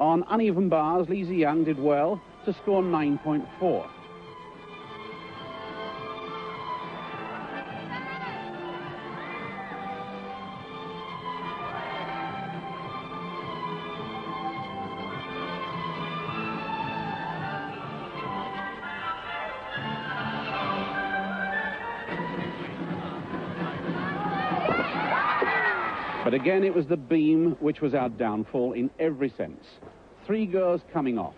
On uneven bars, Lisa Young did well to score 9.4. But again, it was the beam which was our downfall in every sense. 3 girls coming off.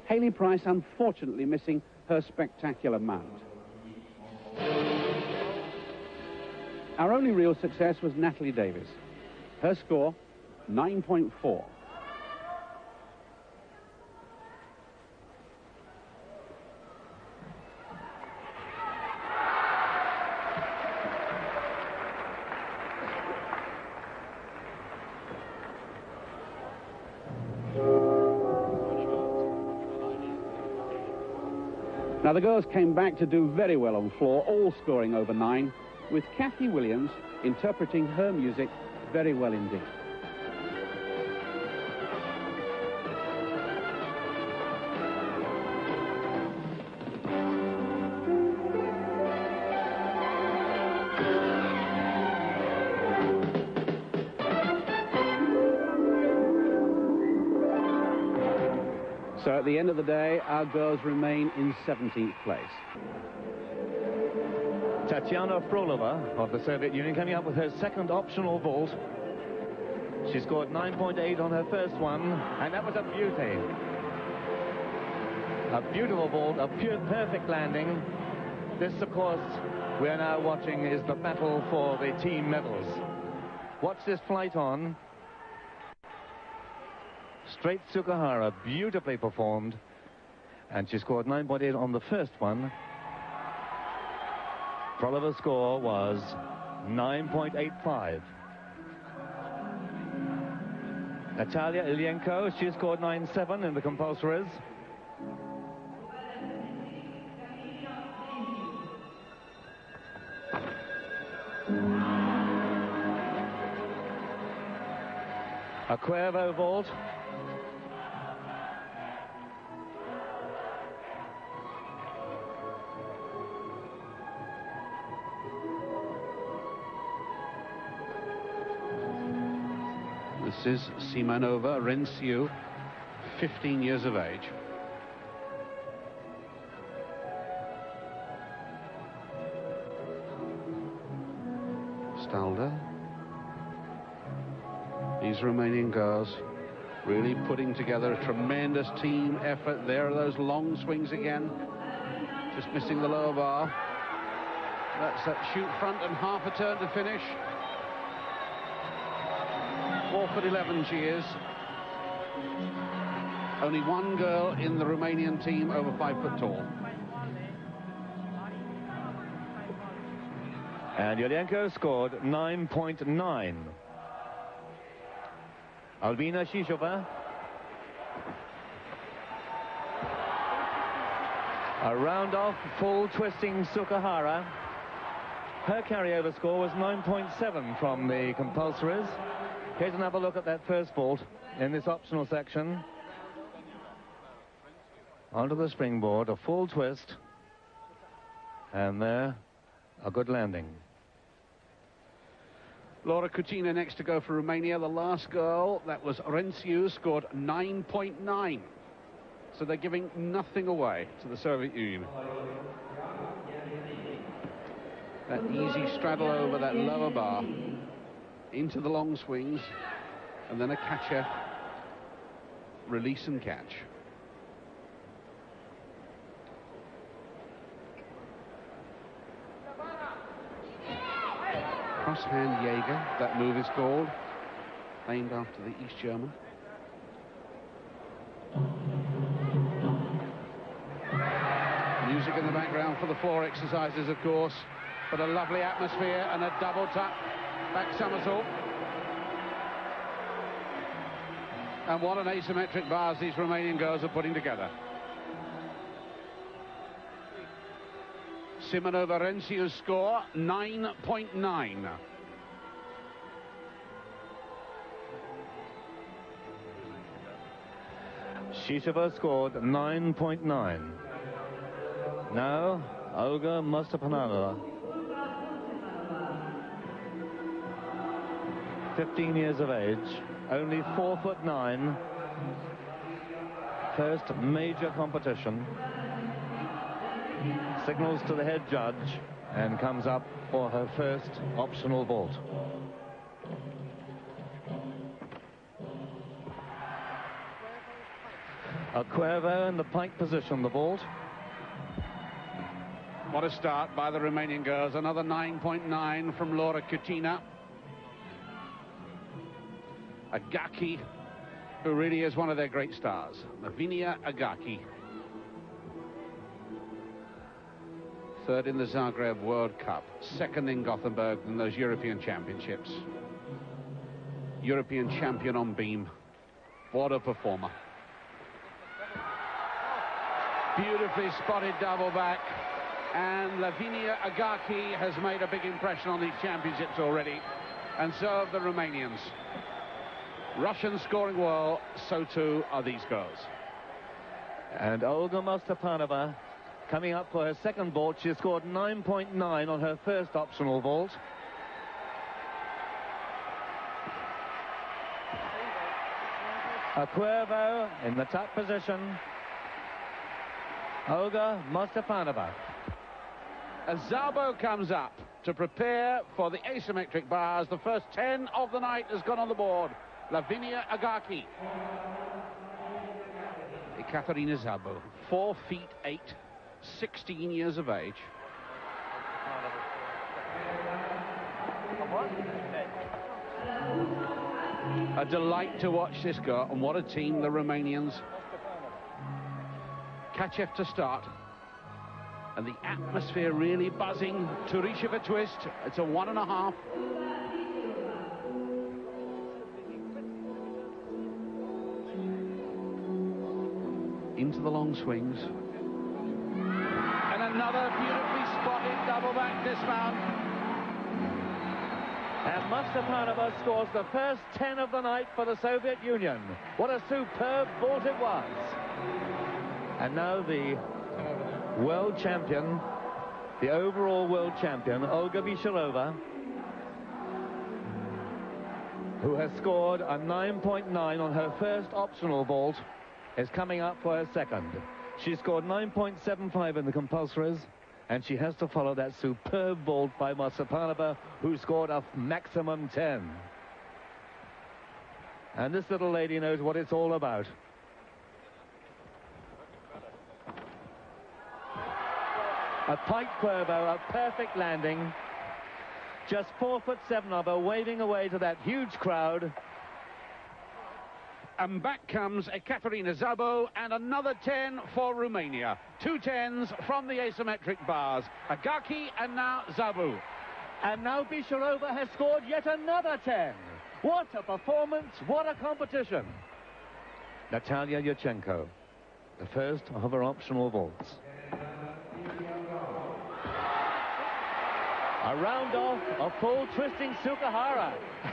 Hayley Price unfortunately missing her spectacular mount. Our only real success was Natalie Davis. Her score, 9.4. Now, the girls came back to do very well on floor, all scoring over 9, with Kathy Williams interpreting her music very well indeed. So at the end of the day, our girls remain in 17th place. Tatiana Frolova of the Soviet Union coming up with her second optional vault. She scored 9.8 on her first one, and that was a beauty. A beautiful vault, a perfect landing. This, of course, we're now watching is the battle for the team medals. Watch this flight on. Straight Tsukahara, beautifully performed, and she scored 9.8 on the first one. Frolova's score was 9.85. Natalia Ilyenko, she scored 9.7 in the compulsories. A Cuervo vault. This is Simanova Renciu, 15 years of age. Stalder. These Romanian girls really putting together a tremendous team effort. There are those long swings again. Just missing the lower bar. That's that shoot front and half a turn to finish. 4'11" she is. Only one girl in the Romanian team over 5 foot tall. And Yulienko scored 9.9. Albina Shishova. A round-off, full twisting Tsukahara. Her carryover score was 9.7 from the compulsories. Here's another look at that first vault in this optional section. Onto the springboard, a full twist. And there, a good landing. Laura Cutina next to go for Romania. The last girl, that was Renciu, scored 9.9. So they're giving nothing away to the Soviet Union. That easy straddle over that lower bar into the long swings, and then a catcher, release and catch. Crosshand Jaeger, that move is called, named after the East German. Music in the background for the floor exercises, of course, but a lovely atmosphere and a double tuck back somersault. And what an asymmetric bars these Romanian girls are putting together. Simonova Renciu's score, 9.9. Shishova scored 9.9. Now, Olga Mustapanova, 15 years of age, only 4'9", first major competition, signals to the head judge and comes up for her first optional vault. A Cuervo in the pike position, the vault. What a start by the Romanian girls. Another 9.9 from Laura Cutina. Agaki, who really is one of their great stars. Lavinia Agaki. Third in the Zagreb World Cup. Second in Gothenburg in those European Championships. European champion on beam. What a performer. Beautifully spotted double back. And Lavinia Agaki has made a big impression on these championships already. And so have the Romanians. Russians scoring well, so too are these girls. And Olga Mustapanova coming up for her second vault. She scored 9.9 on her first optional vault. A Cuervo in the top position. Olga Mustapanova. As Szabo comes up to prepare for the asymmetric bars, the first 10 of the night has gone on the board. Lavinia Agaki. Ekaterina Szabo, 4'8", 16 years of age. A delight to watch this girl, and what a team the Romanians. Kachev to start. And the atmosphere really buzzing. Turisheva twist. It's a 1.5. Into the long swings. And another beautifully spotted double back dismount. And Mustapanova scores the first 10 of the night for the Soviet Union. What a superb vault it was. And now the world champion, the overall world champion, Olga Vishilova, who has scored a 9.9 on her first optional vault, is coming up for her second. She scored 9.75 in the compulsories, and she has to follow that superb vault by Mustapanova, who scored a maximum 10. And this little lady knows what it's all about. A pike Cuervo, a perfect landing. Just 4'7" of her, waving away to that huge crowd. And back comes Ekaterina Szabo, and another 10 for Romania. 2 10s from the asymmetric bars. Agaki and now Szabo. And now Vishilova has scored yet another 10. What a performance, what a competition. Natalia Yurchenko, the first of her optional vaults. A round off, a full twisting Sukahara.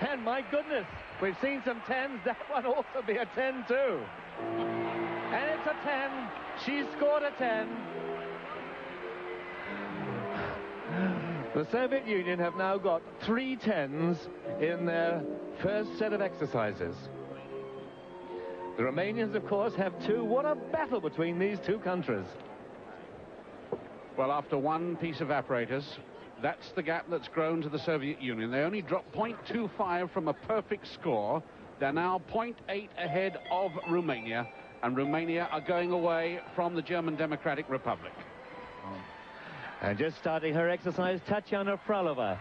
And my goodness, we've seen some 10s. That one also be a 10 too. And it's a 10. She scored a 10. The Soviet Union have now got 3 10s in their first set of exercises. The Romanians, of course, have 2. What a battle between these two countries. Well, after one piece of apparatus, that's the gap that's grown to the Soviet Union. They only dropped 0.25 from a perfect score. They're now 0.8 ahead of Romania, and Romania are going away from the German Democratic Republic. And just starting her exercise, Tatiana Frolova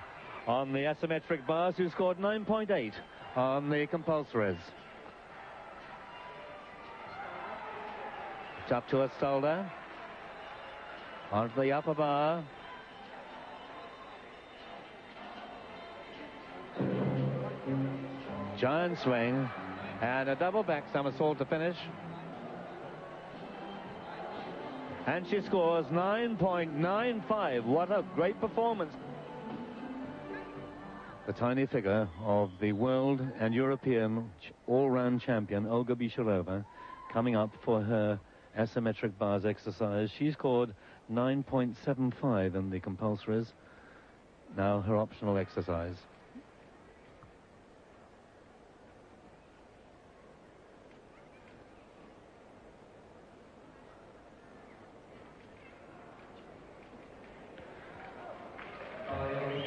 on the asymmetric bars, who scored 9.8 on the compulsories. It's up to Astolda. Onto the upper bar. Giant swing, and a double back somersault to finish. And she scores 9.95. What a great performance. The tiny figure of the world and European all-round champion, Olga Vishilova, coming up for her asymmetric bars exercise. She scored 9.75 in the compulsories. Now her optional exercise.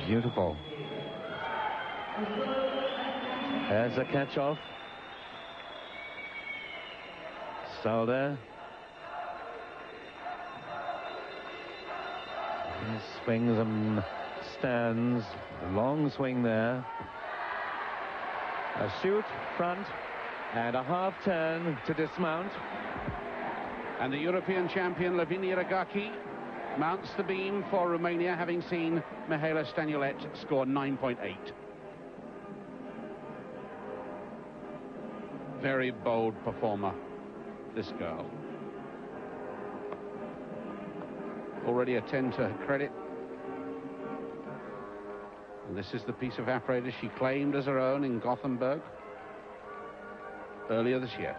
Beautiful. There's a catch-off. Stalder. He swings and stands. Long swing there. A shoot, front, and a half turn to dismount. And the European champion, Lavinia Ragaki, mounts the beam for Romania, having seen Mihaela Stanulet score 9.8. Very bold performer, this girl. Already a 10 to her credit. And this is the piece of apparatus she claimed as her own in Gothenburg earlier this year.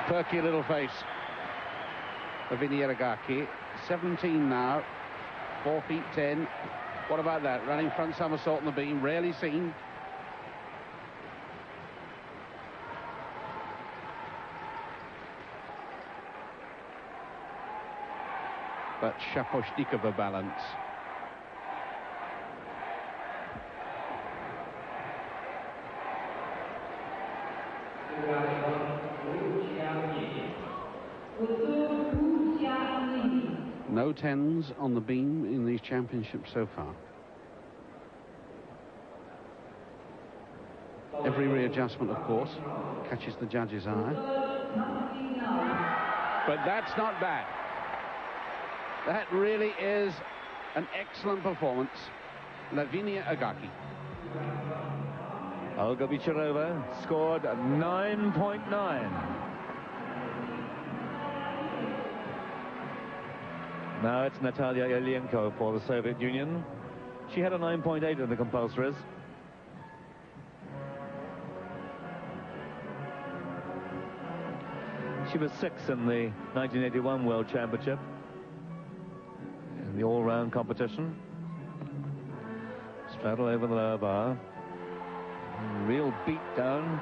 Perky little face. Lavinia Ragaki, 17 now, 4 feet 10. What about that? Running front somersault on the beam, rarely seen. But Shaposhnikova balance. No 10s on the beam in these championships so far. Every readjustment, of course, catches the judge's eye. But that's not bad. That really is an excellent performance. Lavinia Ragaki. Olga Bicharova scored 9.9. Now it's Natalia Yelienko for the Soviet Union. She had a 9.8 in the compulsories. She was 6th in the 1981 World Championship in the all-round competition. Straddle over the lower bar. Real beat down.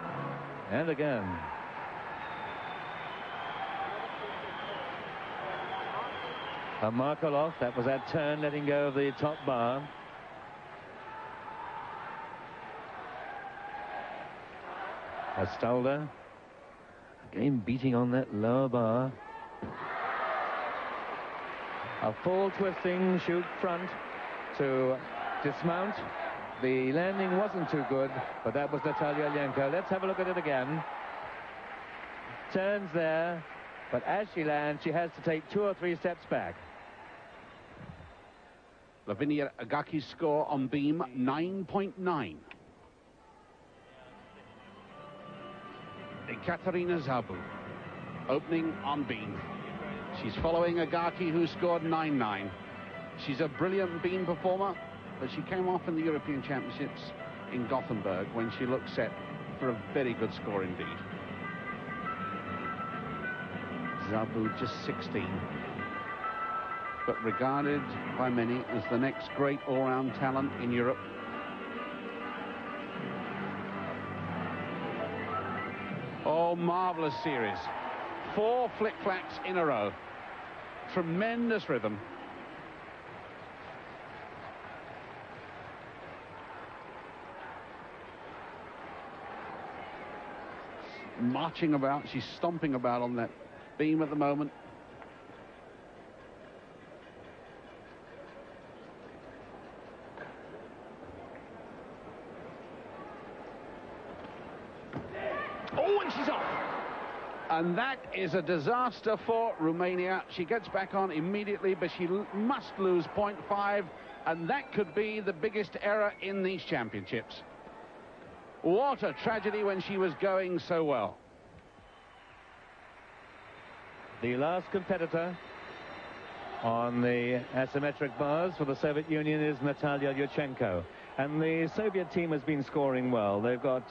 And again. A Markelov, that was that turn, letting go of the top bar. A Stalder, again beating on that lower bar. A full twisting shoot front to dismount. The landing wasn't too good, but that was Natalia Yelienko. Let's have a look at it again. Turns there, but as she lands, she has to take 2 or 3 steps back. Lavinia Ragaki's score on beam, 9.9. Ekaterina Zabu, opening on beam. She's following Ragaki, who scored 9.9. She's a brilliant beam performer, but she came off in the European Championships in Gothenburg when she looked set for a very good score indeed. Zabu just 16. But regarded by many as the next great all-round talent in Europe. Oh, marvelous series. 4 flick-flacks in a row. Tremendous rhythm. Marching about, she's stomping about on that beam at the moment. And that is a disaster for Romania. She gets back on immediately, but she must lose 0.5, and that could be the biggest error in these championships. What a tragedy when she was going so well. The last competitor On the asymmetric bars for the Soviet Union is Natalia Yurchenko. And the Soviet team has been scoring well. They've got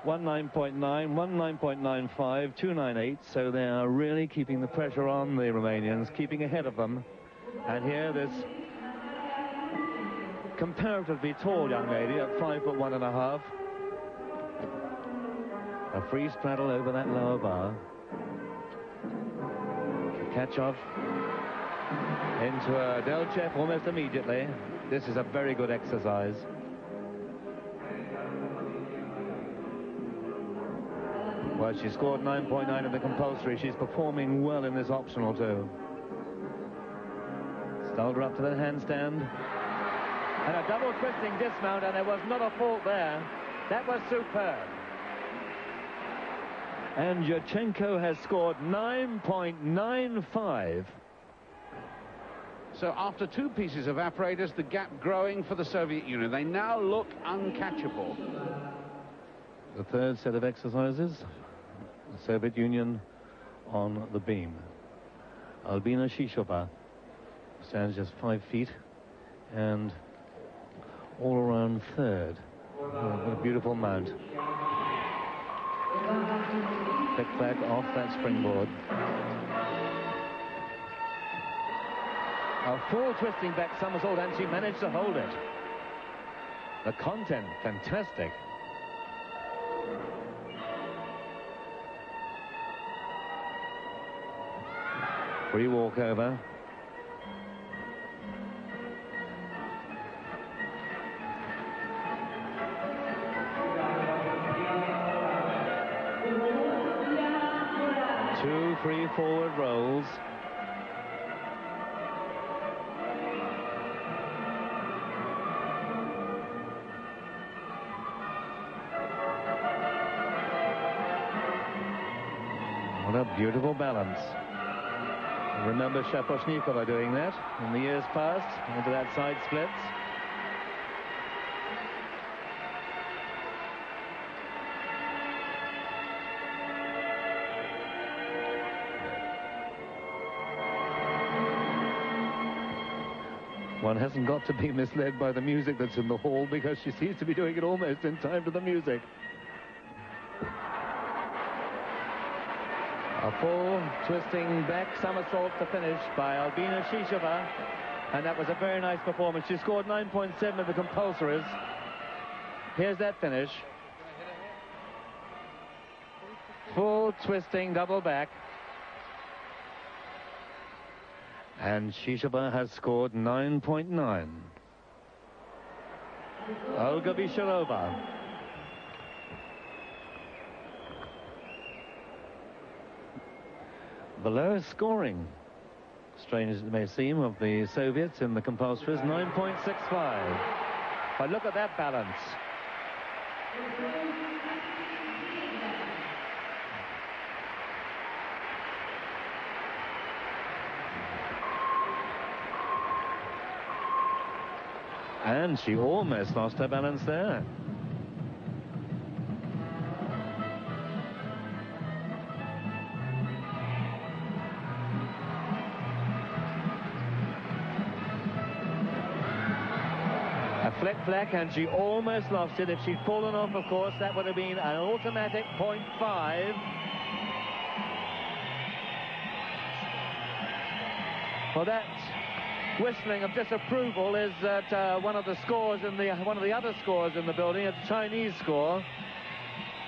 19.9, 19.95, 298, so they are really keeping the pressure on the Romanians, keeping ahead of them. And here this comparatively tall young lady at 5'1½". A free straddle over that lower bar. Kachov into a Delchev almost immediately. This is a very good exercise. Well, she scored 9.9 in the compulsory. She's performing well in this optional too. Stalder up to the handstand. And a double twisting dismount, and there was not a fault there. That was superb. And Yurchenko has scored 9.95. So after two pieces of apparatus, the gap growing for the Soviet Union. They now look uncatchable. The third set of exercises, the Soviet Union on the beam. Albina Shishova stands just 5 feet and all around third. What a beautiful mount. Flick back off that springboard. A full twisting back somersault, and she managed to hold it. The content, fantastic. Free walkover. Two free forward rolls. What a beautiful balance. Remember Shaposhnikova doing that in the years past, into that side splits. One hasn't got to be misled by the music that's in the hall, because she seems to be doing it almost in time to the music. A full twisting back somersault to finish by Albina Shishova, and that was a very nice performance. She scored 9.7 in the compulsories. Here's that finish. Full twisting double back. And Shishova has scored 9.9. Olga Vishorova. The lowest scoring, strange as it may seem, of the Soviets in the compulsories, 9.65. But look at that balance. And she almost lost her balance there. Fleck, and she almost lost it. If she'd fallen off, of course, that would have been an automatic 0.5. Well, that whistling of disapproval is at one of the other scores in the building. It's a Chinese score.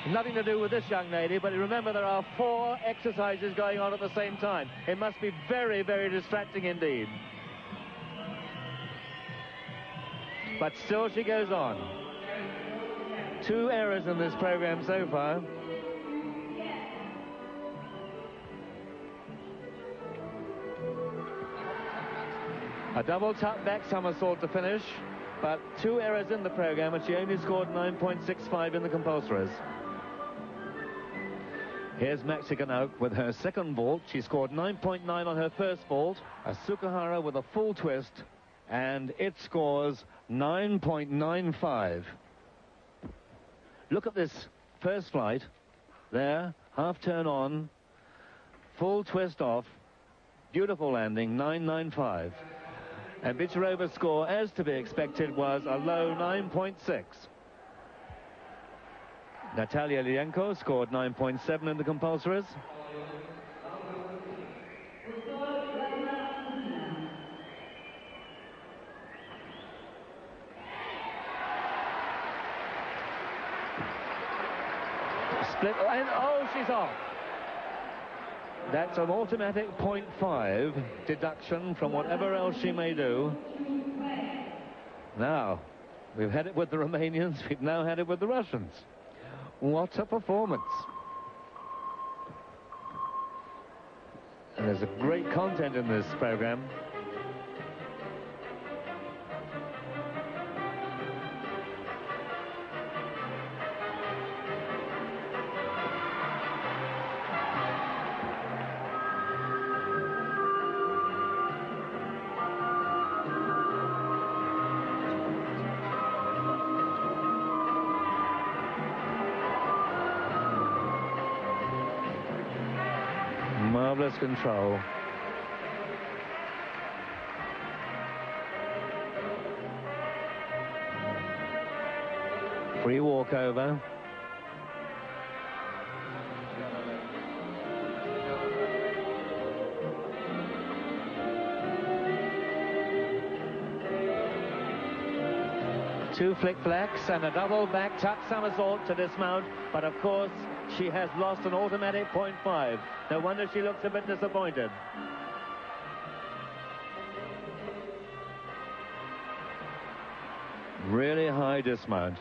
Nothing to do with this young lady, but remember, there are 4 exercises going on at the same time. It must be very, very distracting indeed. But still she goes on. 2 errors in this program so far. A double tap back somersault to finish, but 2 errors in the program, and she only scored 9.65 in the compulsories. Here's Maxikanauk with her second vault. She scored 9.9 on her first vault. A Sukahara with a full twist, and it scores 9.95. Look at this first flight. There, half turn on, full twist off, Beautiful landing, 9.95. And Bicharova's score, as to be expected, was a low 9.6. Natalia Lienko scored 9.7 in the compulsories. Split, and oh, she's off. That's an automatic 0.5 deduction from whatever else she may do. Now, we've had it with the Romanians, we've now had it with the Russians. What a performance. And there's a great content in this program. Marvelous control. Free walkover. Two flick-flacks and a double back tuck somersault to dismount, but of course she has lost an automatic 0.5. No wonder she looks a bit disappointed. Really high dismount.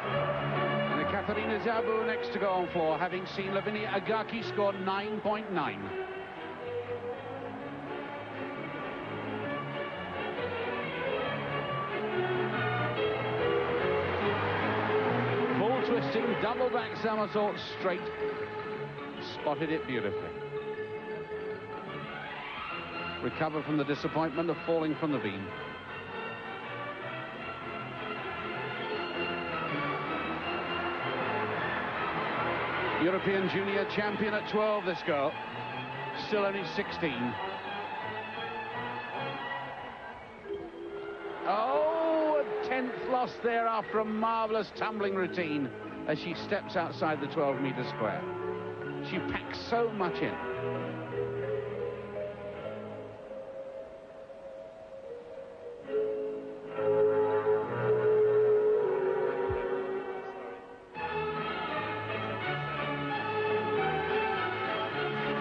And Katerina Zabu next to go on floor, having seen Lavinia Agaki score 9.9. Twisting double back somersault straight, spotted it beautifully. Recovered from the disappointment of falling from the beam. European junior champion at 12, this girl, still only 16. Oh, a 10th loss there after a marvelous tumbling routine as she steps outside the 12-meter square. She packs so much in.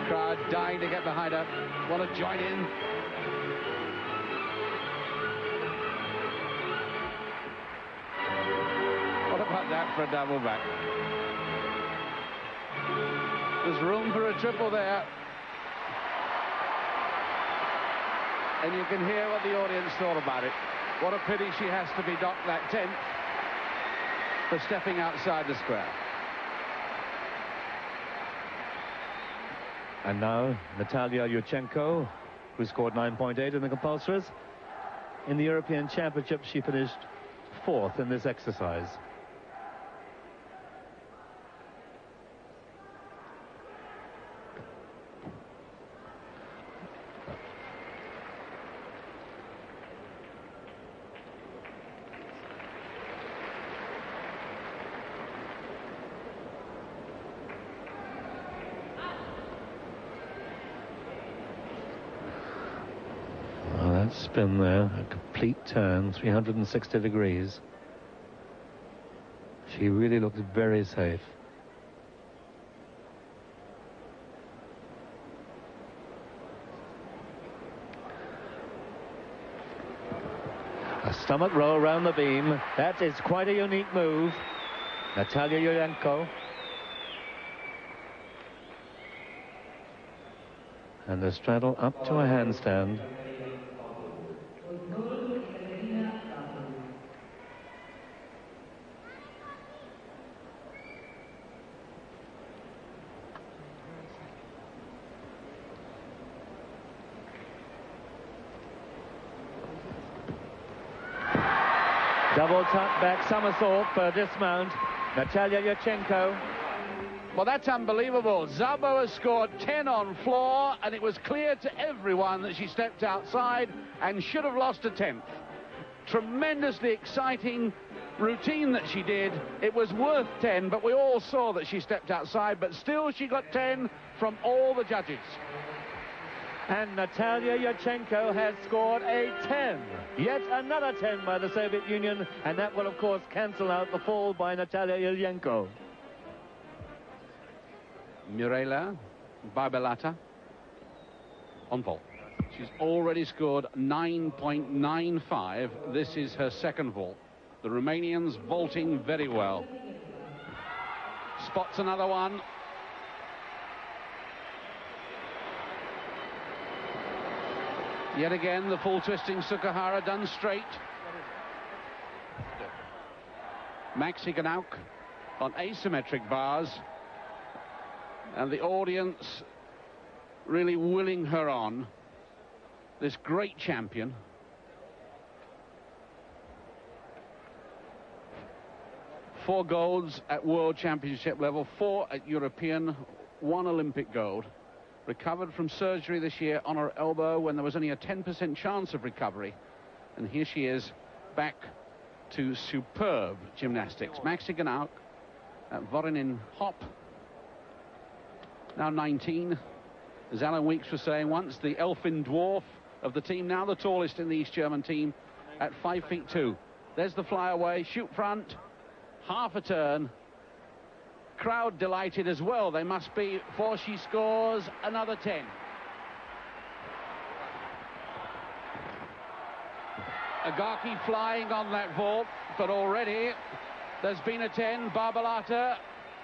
Crowd dying to get behind her. Want to join in. That for a double back. There's room for a triple there. And you can hear what the audience thought about it. What a pity she has to be docked that 10th for stepping outside the square. And now Natalia Yurchenko, who scored 9.8 in the compulsories. In the European Championship, she finished 4th in this exercise. Spin there, a complete turn, 360 degrees. She really looks very safe. A stomach roll around the beam. That is quite a unique move. Natalia Yurchenko. And the straddle up to a handstand. Double tuck back somersault for dismount. Natalia Yurchenko. Well, that's unbelievable. Szabo has scored 10 on floor, and it was clear to everyone that she stepped outside and should have lost a 10th. Tremendously exciting routine that she did. It was worth 10, but we all saw that she stepped outside, but still she got 10 from all the judges. And Natalia Yurchenko has scored a 10. Yet another 10 by the Soviet Union, and that will, of course, cancel out the fall by Natalia Yurchenko. Mirela Barbelata on vault. She's already scored 9.95. This is her second vault. The Romanians vaulting very well. Spots another one. Yet again, the full twisting Sukahara done straight. Maxi Ganauk on asymmetric bars. And the audience really willing her on. This great champion. Four golds at World Championship level, 4 at European, 1 Olympic gold. Recovered from surgery this year on her elbow when there was only a 10% chance of recovery. And here she is, back to superb gymnastics. Maxi Ganauk at Voronin Hop, now 19. As Alan Weeks was saying once, the elfin dwarf of the team, now the tallest in the East German team at 5'2". There's the flyaway, shoot front, half a turn. Crowd delighted as well, they must be, for she scores another 10. Agaki flying on that vault, but already there's been a 10. Barbelata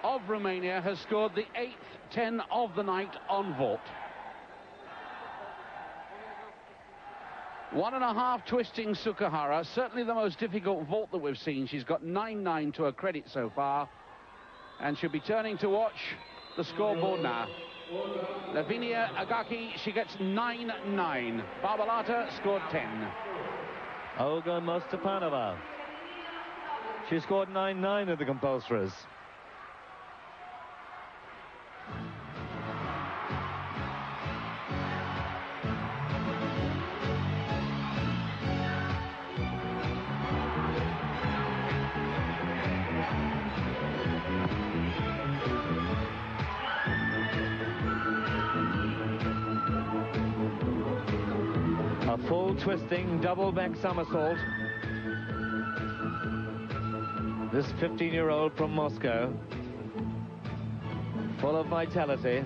of Romania has scored the 8th 10 of the night on vault. 1.5 twisting Sukahara, certainly the most difficult vault that we've seen. She's got 9.9 to her credit so far, and she'll be turning to watch the scoreboard now. Lavinia Agaki, she gets 9.9. Barbelata scored 10. Olga Mostapanova. She scored 9.9 at the compulsories. A full twisting double back somersault. This 15-year-old from Moscow, full of vitality.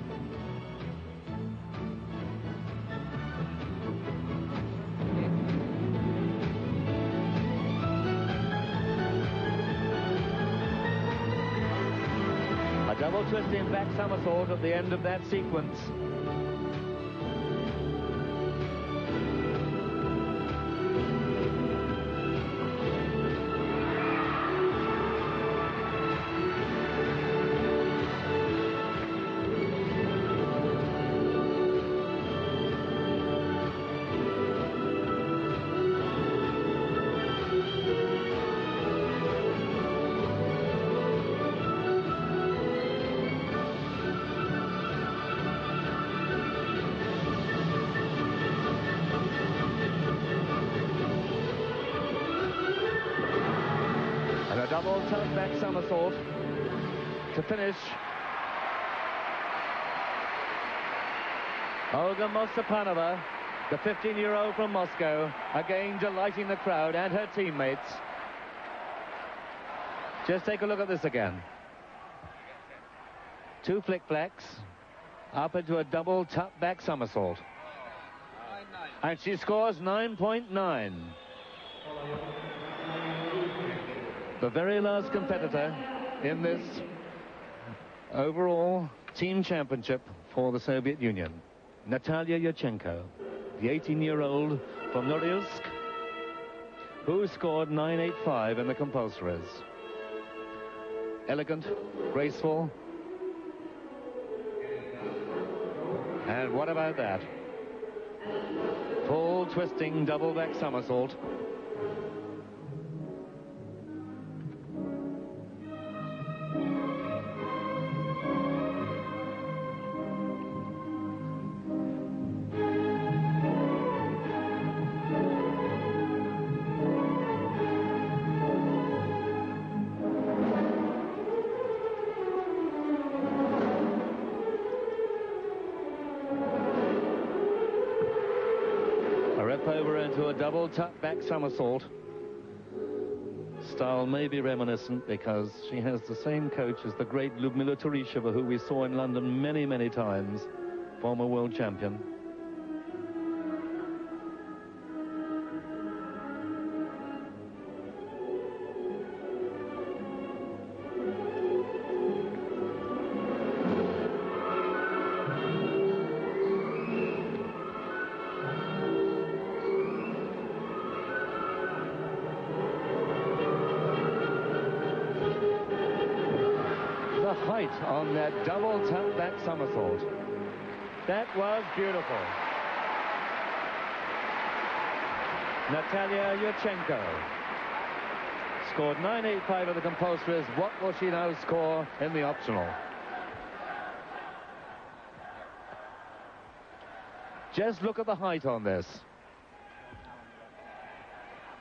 A double twisting back somersault at the end of that sequence. Double tuck back somersault to finish. Olga Mostapanova, the 15-year-old from Moscow, again delighting the crowd and her teammates. Just take a look at this again. 2 flick-flacks up into a double tuck back somersault. And she scores 9.9. The very last competitor in this overall team championship for the Soviet Union, Natalia Yurchenko, the 18-year-old from Norilsk, who scored 9.85 in the compulsories. Elegant, graceful. And what about that? Full twisting double back somersault. into a double tuck back somersault. Style may be reminiscent because she has the same coach as the great Ludmila Teresheva, who we saw in London many, many times, former world champion. Height on that double tuck back somersault. That was beautiful. Natalia Yurchenko scored 9.85 of the compulsories. What will she now score in the optional? Just look at the height on this.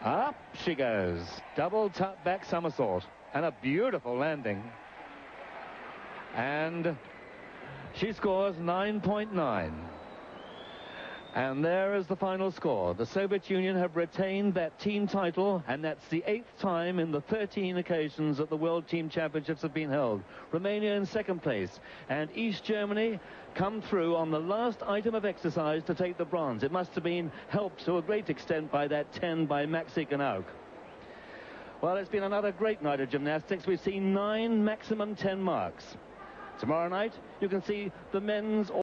Up she goes. Double tuck back somersault. And a beautiful landing. And she scores 9.9. And there is the final score. The Soviet Union have retained that team title, and that's the 8th time in the 13 occasions that the World Team Championships have been held. Romania in second place, and East Germany come through on the last item of exercise to take the bronze. It must have been helped to a great extent by that 10 by Maxi Ganauk. Well, it's been another great night of gymnastics. We've seen 9 maximum 10 marks. Tomorrow night, you can see the men's